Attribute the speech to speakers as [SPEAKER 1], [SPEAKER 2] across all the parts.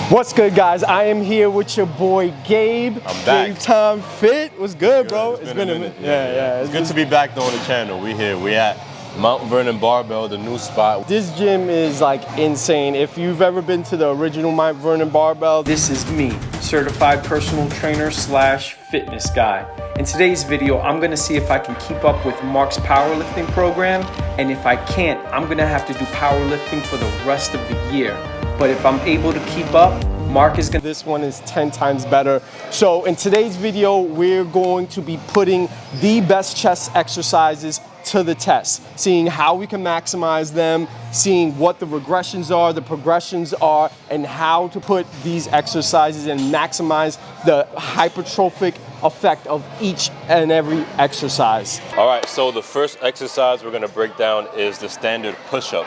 [SPEAKER 1] What's good, guys? I am here with your boy Gabe.
[SPEAKER 2] I'm back.
[SPEAKER 1] Gabe Time Fit. What's good, bro?
[SPEAKER 2] It's been a minute.
[SPEAKER 1] Yeah.
[SPEAKER 2] It's good to be back though on the channel. We here. We at Mount Vernon Barbell, the new spot.
[SPEAKER 1] This gym is like insane. If you've ever been to the original Mount Vernon Barbell,
[SPEAKER 3] this is me, certified personal trainer / fitness guy. In today's video, I'm gonna see if I can keep up with Mark's powerlifting program, and if I can't, I'm gonna have to do powerlifting for the rest of the year. But if I'm able to keep up, Mark is gonna.
[SPEAKER 1] This one is 10 times better. So in today's video, we're going to be putting the best chest exercises to the test, seeing how we can maximize them, seeing what the regressions are, the progressions are, and how to put these exercises and maximize the hypertrophic effect of each and every exercise.
[SPEAKER 2] All right, so the first exercise we're gonna break down is the standard push-up.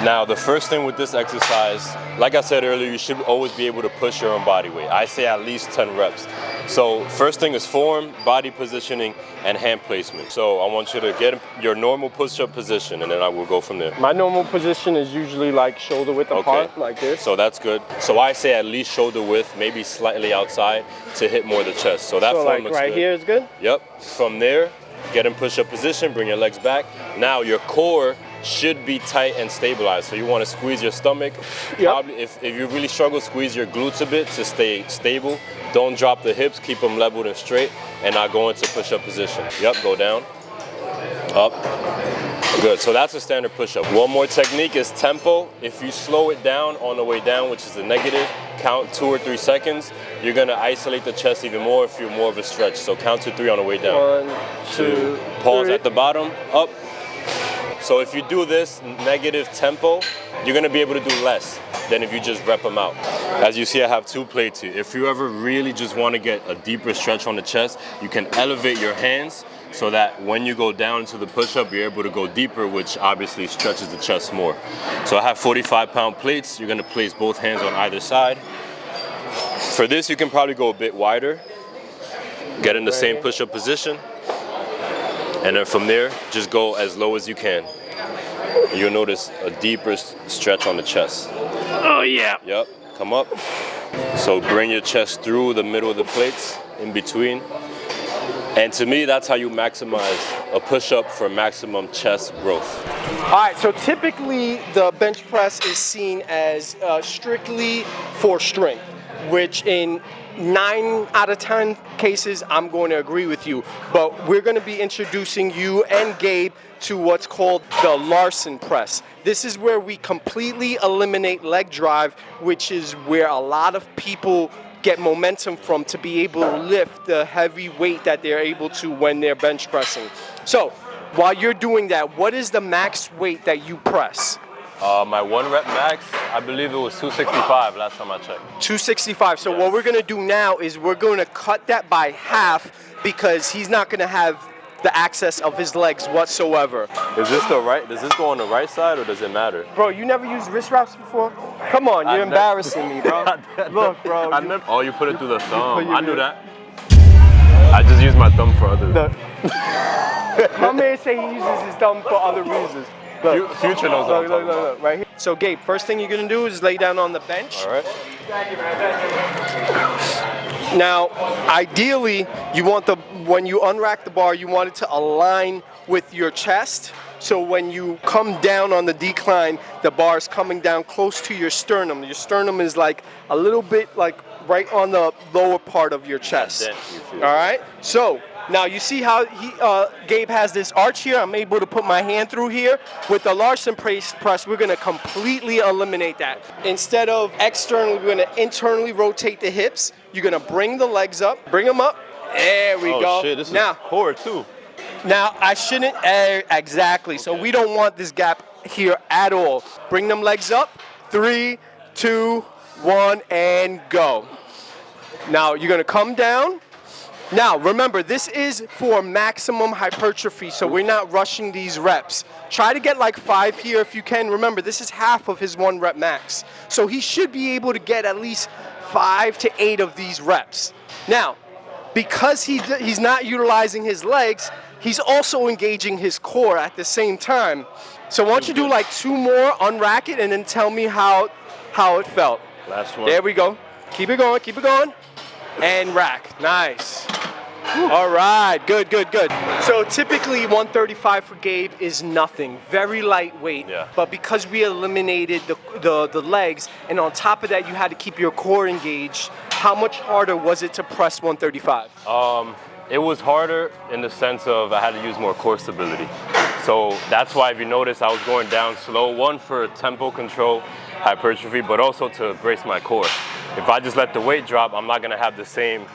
[SPEAKER 2] Now, the first thing with this exercise, like I said earlier, you should always be able to push your own body weight. I say at least 10 reps. So first thing is form, body positioning, and hand placement. So I want you to get your normal push-up position, and then I will go from there.
[SPEAKER 1] My normal position is usually like shoulder width apart, like this.
[SPEAKER 2] So that's good. So I say at least shoulder width, maybe slightly outside to hit more of the chest. So that form
[SPEAKER 1] like
[SPEAKER 2] looks
[SPEAKER 1] right
[SPEAKER 2] good.
[SPEAKER 1] Here is good?
[SPEAKER 2] Yep. From there, get in push-up position, bring your legs back. Now your core should be tight and stabilized. So you want to squeeze your stomach.
[SPEAKER 1] Yep.
[SPEAKER 2] Probably if you really struggle, squeeze your glutes a bit to stay stable. Don't drop the hips, keep them leveled and straight, and now go into push-up position. Yep, go down, up. Good, so that's a standard push-up. One more technique is tempo. If you slow it down on the way down, which is the negative, count 2 or 3 seconds, you're gonna isolate the chest even more if you're more of a stretch. So count to 3 on the way down.
[SPEAKER 1] 1, 2,
[SPEAKER 2] Pause
[SPEAKER 1] 3.
[SPEAKER 2] at the bottom, up. So if you do this negative tempo, you're gonna be able to do less than if you just rep them out. As you see, I have 2 plates here. If you ever really just wanna get a deeper stretch on the chest, you can elevate your hands so that when you go down into the push-up, you're able to go deeper, which obviously stretches the chest more. So I have 45-pound plates. You're gonna place both hands on either side. For this, you can probably go a bit wider. Get in the same push-up position. And then from there, just go as low as you can. You'll notice a deeper stretch on the chest.
[SPEAKER 1] Oh yeah.
[SPEAKER 2] Yep, come up. So bring your chest through the middle of the plates, in between. And to me, that's how you maximize a push-up for maximum chest growth.
[SPEAKER 1] All right, so typically the bench press is seen as strictly for strength, which in 9 out of 10 cases, I'm going to agree with you. But we're going to be introducing you and Gabe to what's called the Larson press. This is where we completely eliminate leg drive, which is where a lot of people get momentum from to be able to lift the heavy weight that they're able to when they're bench pressing. So while you're doing that, what is the max weight that you press?
[SPEAKER 2] My 1 rep max, I believe it was 265 last time I checked.
[SPEAKER 1] 265. So what we're gonna do now is we're gonna cut that by half because he's not gonna have the access of his legs whatsoever.
[SPEAKER 2] Is this the right? Does this go on the right side or does it matter?
[SPEAKER 1] Bro, you never used wrist wraps before? Come on, you're embarrassing me, bro. Look, bro.
[SPEAKER 2] Oh, you put it through the thumb. I knew that. I just use my thumb for others.
[SPEAKER 1] My man say he uses his thumb for other reasons. Look,
[SPEAKER 2] Future knows what I'm talking about.
[SPEAKER 1] look, right here. So Gabe, first thing you're gonna do is lay down on the bench.
[SPEAKER 2] All right.
[SPEAKER 1] Now, ideally, you want when you unrack the bar, you want it to align with your chest. So when you come down on the decline, the bar is coming down close to your sternum. Your sternum is like a little bit like right on the lower part of your chest. All right. So now you see how Gabe has this arch here. I'm able to put my hand through here. With the Larson press, we're gonna completely eliminate that. Instead of externally, we're gonna internally rotate the hips. You're gonna bring the legs up, bring them up. There we go.
[SPEAKER 2] Oh shit, this
[SPEAKER 1] now,
[SPEAKER 2] is core too.
[SPEAKER 1] Now, I shouldn't, exactly. Okay. So we don't want this gap here at all. Bring them legs up. 3, 2, 1, and go. Now, you're gonna come down. Now, remember, this is for maximum hypertrophy, so we're not rushing these reps. Try to get like 5 here if you can. Remember, this is half of his 1 rep max. So he should be able to get at least 5 to 8 of these reps. Now, because he's not utilizing his legs, he's also engaging his core at the same time. So why don't you do like 2 more, unrack it, and then tell me how it felt.
[SPEAKER 2] Last one.
[SPEAKER 1] There we go. Keep it going, keep it going. And rack. Nice. All right, good, good, good. So typically 135 for Gabe is nothing, very lightweight.
[SPEAKER 2] Yeah.
[SPEAKER 1] But because we eliminated the legs, and on top of that you had to keep your core engaged, how much harder was it to press 135?
[SPEAKER 2] It was harder in the sense of I had to use more core stability. So that's why if you notice I was going down slow, one for tempo control, hypertrophy, but also to brace my core. If I just let the weight drop, I'm not gonna have the same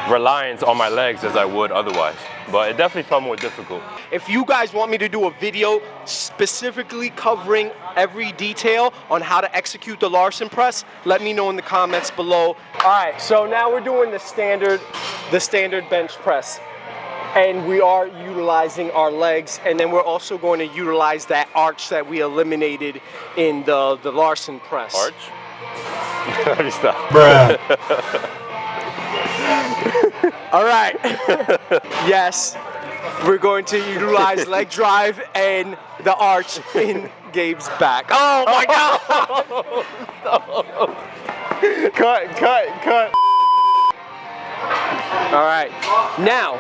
[SPEAKER 2] reliance on my legs as I would otherwise. But it definitely felt more difficult.
[SPEAKER 1] If you guys want me to do a video specifically covering every detail on how to execute the Larson press, let me know in the comments below. All right, so now we're doing the standard bench press. And we are utilizing our legs, and then we're also going to utilize that arch that we eliminated in the Larson press.
[SPEAKER 2] Arch? Let me stop.
[SPEAKER 1] All right. Yes, we're going to utilize leg drive and the arch in Gabe's back. Oh my God! Cut. All right. Now,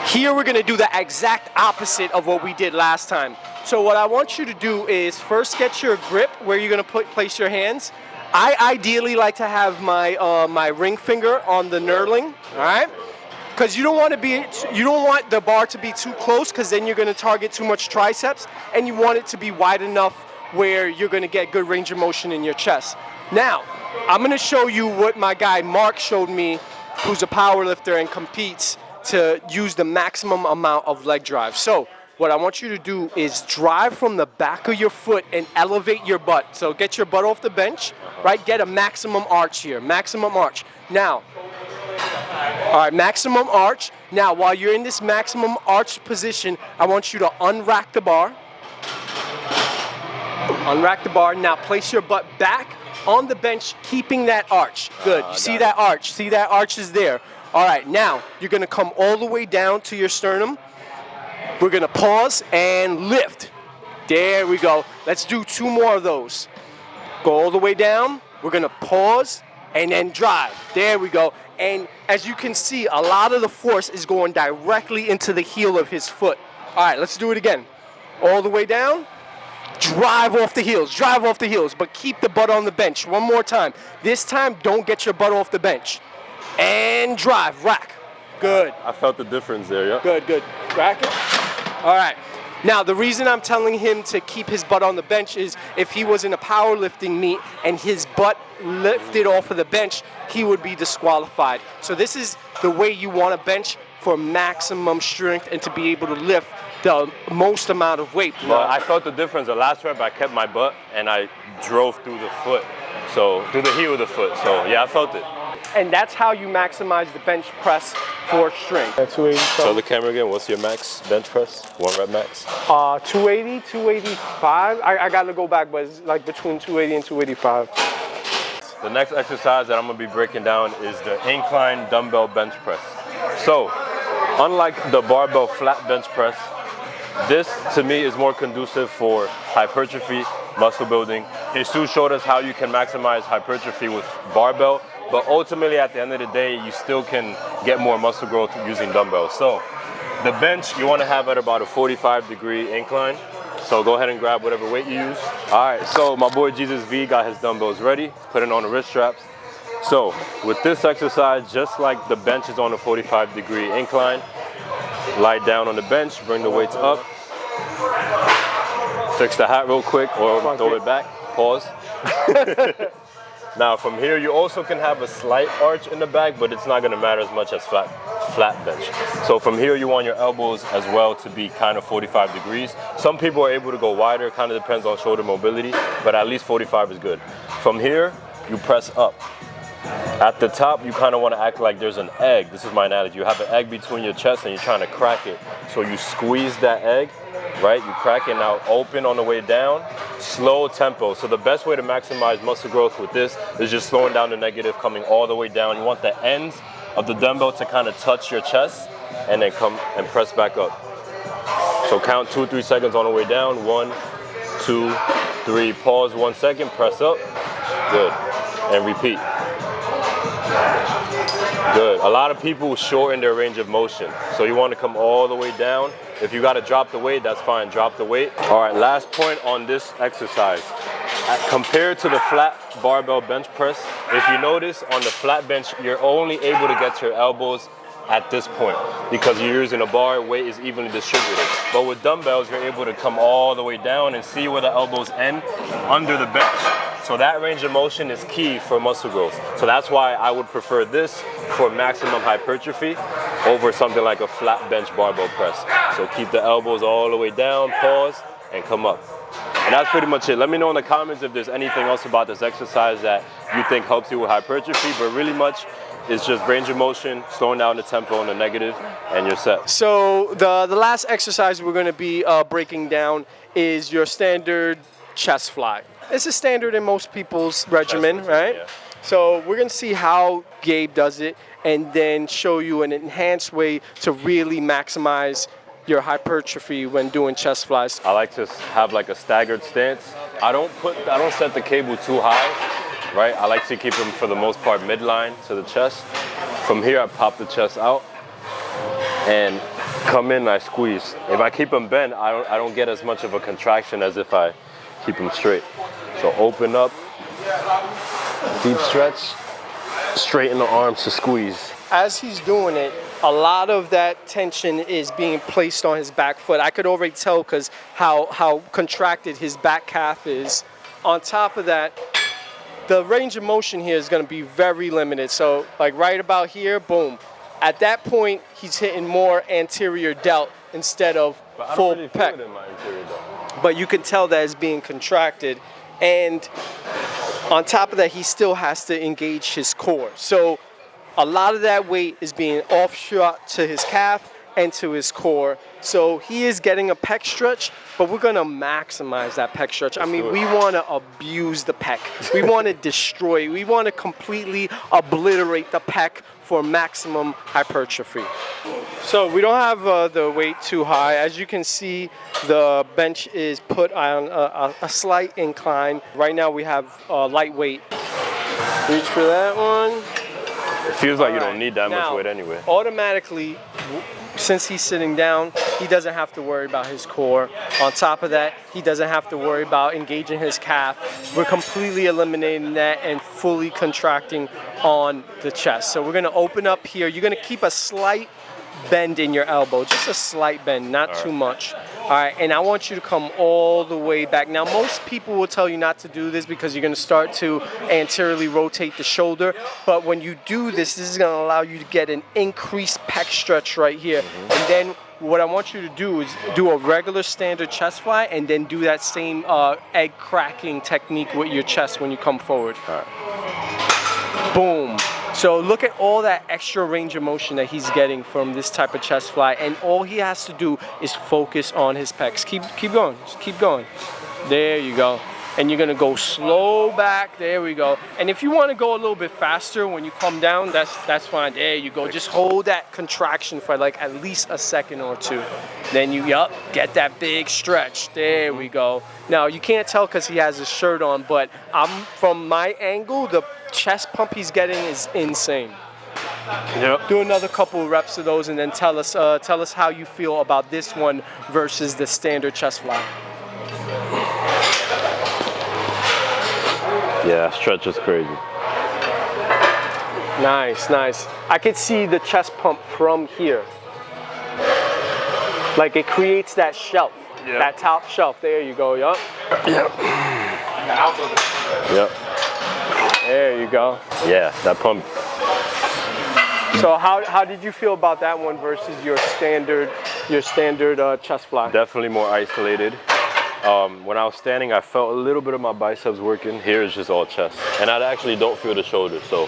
[SPEAKER 1] here we're gonna do the exact opposite of what we did last time. So what I want you to do is first get your grip where you're gonna place your hands. I ideally like to have my my ring finger on the knurling, all right? Because you don't want the bar to be too close, because then you're going to target too much triceps, and you want it to be wide enough where you're going to get good range of motion in your chest. Now, I'm going to show you what my guy Mark showed me, who's a power lifter and competes, to use the maximum amount of leg drive. So what I want you to do is drive from the back of your foot and elevate your butt. So get your butt off the bench, right? Get a maximum arch here, maximum arch. Now, all right, maximum arch. Now, while you're in this maximum arch position, I want you to unrack the bar. Unrack the bar. Now, place your butt back on the bench, keeping that arch. Good. You see that arch? See that arch is there. All right, now, you're going to come all the way down to your sternum. We're going to pause and lift. There we go. Let's do 2 more of those. Go all the way down. We're going to pause and then drive. There we go. And as you can see, a lot of the force is going directly into the heel of his foot. All right, let's do it again. All the way down. Drive off the heels, but keep the butt on the bench. One more time. This time, don't get your butt off the bench. And drive, rack. Good.
[SPEAKER 2] I felt the difference there, yeah.
[SPEAKER 1] Good, good. Rack it. All right. Now, the reason I'm telling him to keep his butt on the bench is if he was in a powerlifting meet and his butt lifted off of the bench, he would be disqualified. So this is the way you want to bench for maximum strength and to be able to lift the most amount of weight.
[SPEAKER 2] But I felt the difference. The last rep, I kept my butt and I drove through the foot. So, through the heel of the foot. So, yeah, I felt it.
[SPEAKER 1] And that's how you maximize the bench press for strength. 280.
[SPEAKER 2] Show the camera again. What's your max bench press? 1 rep max?
[SPEAKER 1] 280, 285. I got to go back, but it's like between 280 and 285.
[SPEAKER 2] The next exercise that I'm going to be breaking down is the incline dumbbell bench press. So, unlike the barbell flat bench press, this to me is more conducive for hypertrophy, muscle building. Jesus showed us how you can maximize hypertrophy with barbell, but ultimately at the end of the day, you still can get more muscle growth using dumbbells. So the bench you want to have at about a 45-degree incline. So go ahead and grab whatever weight you use. All right, so my boy Jesus V got his dumbbells ready, putting on the wrist straps. So with this exercise, just like the bench is on a 45-degree incline, lie down on the bench, bring the weights up, fix the hat real quick or throw it back, pause. Now from here, you also can have a slight arch in the back, but it's not gonna matter as much as flat bench. So from here, you want your elbows as well to be kind of 45 degrees. Some people are able to go wider, kind of depends on shoulder mobility, but at least 45 is good. From here, you press up. At the top, you kind of want to act like there's an egg. This is my analogy. You have an egg between your chest and you're trying to crack it. So you squeeze that egg, right? You crack it, now open on the way down, slow tempo. So the best way to maximize muscle growth with this is just slowing down the negative, coming all the way down. You want the ends of the dumbbell to kind of touch your chest and then come and press back up. So count 2-3 seconds on the way down. 1, 2, 3, pause 1 second, press up. Good. And repeat. Good. A lot of people shorten their range of motion. So you want to come all the way down. If you got to drop the weight, that's fine. Drop the weight. All right, last point on this exercise. Compared to the flat barbell bench press, if you notice on the flat bench, you're only able to get your elbows at this point because you're using a bar, weight is evenly distributed. But with dumbbells, you're able to come all the way down and see where the elbows end under the bench. So that range of motion is key for muscle growth. So that's why I would prefer this for maximum hypertrophy over something like a flat bench barbell press. So keep the elbows all the way down, pause, and come up. And that's pretty much it. Let me know in the comments if there's anything else about this exercise that you think helps you with hypertrophy, but really much it's just range of motion, slowing down the tempo on the negative, and you're set.
[SPEAKER 1] So the last exercise we're going to be breaking down is your standard chest fly. It's a standard in most people's regimen, right?
[SPEAKER 2] Yeah.
[SPEAKER 1] So we're going to see how Gabe does it and then show you an enhanced way to really maximize your hypertrophy when doing chest flies.
[SPEAKER 2] I like to have like a staggered stance. I don't set the cable too high, right? I like to keep them for the most part midline to the chest. From here, I pop the chest out and come in, I squeeze. If I keep them bent, I don't get as much of a contraction as if I keep them straight. So open up, deep stretch, straighten the arms to squeeze.
[SPEAKER 1] As he's doing it, a lot of that tension is being placed on his back foot. I could already tell because how contracted his back calf is. On top of that, the range of motion here is going to be very limited. So like right about here, boom. At that point, he's hitting more anterior delt instead of full
[SPEAKER 2] really
[SPEAKER 1] pec.
[SPEAKER 2] feel it in my interior though.
[SPEAKER 1] But you can tell that it's being contracted. And on top of that, he still has to engage his core. So a lot of that weight is being offshot to his calf and to his core. So he is getting a pec stretch, but we're gonna maximize that pec stretch. I mean, we wanna abuse the pec. We wanna destroy, we wanna completely obliterate the pec for maximum hypertrophy. So we don't have the weight too high. As you can see, the bench is put on a slight incline. Right now we have lightweight. Reach for that one.
[SPEAKER 2] It feels like you
[SPEAKER 1] Alright,
[SPEAKER 2] don't need that
[SPEAKER 1] now,
[SPEAKER 2] much weight anyway.
[SPEAKER 1] Automatically, since he's sitting down, he doesn't have to worry about his core. On top of that, he doesn't have to worry about engaging his calf. We're completely eliminating that and fully contracting on the chest. So we're gonna open up here. You're gonna keep a slight bend in your elbow, just a slight bend, not too much. All right, and I want you to come all the way back. Now, most people will tell you not to do this because you're gonna start to anteriorly rotate the shoulder, but when you do this, this is gonna allow you to get an increased pec stretch right here. And then what I want you to do is do a regular standard chest fly and then do that same egg cracking technique with your chest when you come forward.
[SPEAKER 2] All right.
[SPEAKER 1] Boom. So look at all that extra range of motion that he's getting from this type of chest fly, and all he has to do is focus on his pecs. Keep going, just keep going. There you go. And you're gonna go slow back, there we go. And if you wanna go a little bit faster when you come down, that's fine, there you go. Just hold that contraction for like at least a second or two. Then you, get that big stretch, there we go. Now you can't tell because he has his shirt on, but from my angle, the chest pump he's getting is insane.
[SPEAKER 2] Yep.
[SPEAKER 1] Do another couple of reps of those and then tell us how you feel about this one versus the standard chest fly.
[SPEAKER 2] Yeah, stretch is crazy.
[SPEAKER 1] Nice, nice. I could see the chest pump from here. Like it creates that shelf, that top shelf. There you go, yup.
[SPEAKER 2] Yep. Yep.
[SPEAKER 1] There you go.
[SPEAKER 2] Yeah, that pump.
[SPEAKER 1] So how did you feel about that one versus your standard chest fly?
[SPEAKER 2] Definitely more isolated. When I was standing, I felt a little bit of my biceps working. Here is just all chest. And I actually don't feel the shoulder, so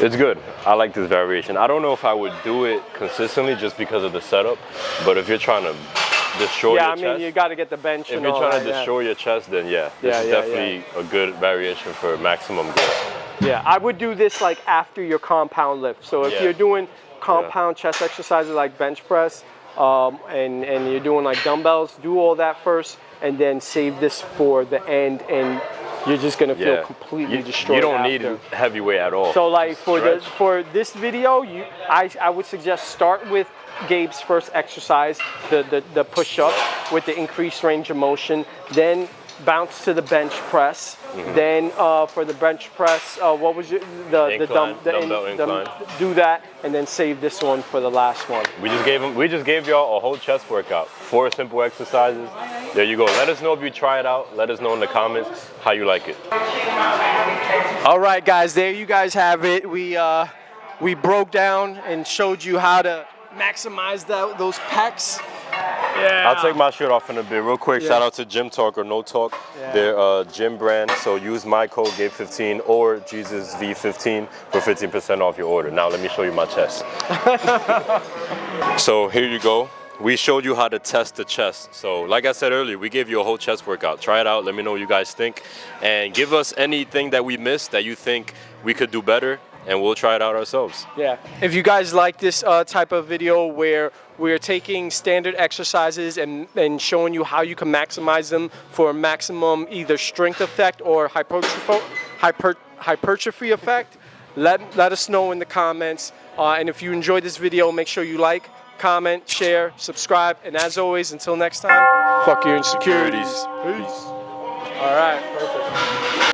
[SPEAKER 2] it's good. I like this variation. I don't know if I would do it consistently just because of the setup, but if you're trying to destroy your chest.
[SPEAKER 1] Yeah, I mean, you got to get the bench.
[SPEAKER 2] If you're trying to destroy your chest, then this is definitely a good variation for maximum growth.
[SPEAKER 1] Yeah, I would do this like after your compound lift. So if you're doing compound chest exercises like bench press, and you're doing like dumbbells, do all that first, and then save this for the end and you're just gonna feel
[SPEAKER 2] Yeah.
[SPEAKER 1] completely destroyed.
[SPEAKER 2] You don't
[SPEAKER 1] after.
[SPEAKER 2] need heavy weight at all.
[SPEAKER 1] So like
[SPEAKER 2] Stretch.
[SPEAKER 1] for this video, I would suggest start with Gabe's first exercise, the push-up with the increased range of motion, then bounce to the bench press. Then for the bench press, what was your,
[SPEAKER 2] dumbbell incline.
[SPEAKER 1] do that, and then save this one for the last one.
[SPEAKER 2] We just gave y'all a whole chest workout. 4 simple exercises. There you go. Let us know if you try it out. Let us know in the comments how you like it.
[SPEAKER 1] All right, guys, there you guys have it. We broke down and showed you how to maximize those pecs. Yeah.
[SPEAKER 2] I'll take my shirt off in a bit. Real quick,
[SPEAKER 1] Yeah.
[SPEAKER 2] shout out to Gym Talk or No Talk.
[SPEAKER 1] Yeah.
[SPEAKER 2] They're a gym brand, so use my code GABE15 or JesusV15 for 15% off your order. Now let me show you my chest. So here you go. We showed you how to test the chest. So like I said earlier, we gave you a whole chest workout. Try it out. Let me know what you guys think. And give us anything that we missed that you think we could do better, and we'll try it out ourselves.
[SPEAKER 1] Yeah. If you guys like this type of video where we're taking standard exercises and showing you how you can maximize them for a maximum either strength effect or hypertrophy effect, let us know in the comments. And if you enjoyed this video, make sure you like, comment, share, subscribe. And as always, until next time, fuck your insecurities.
[SPEAKER 2] Peace.
[SPEAKER 1] All right, perfect.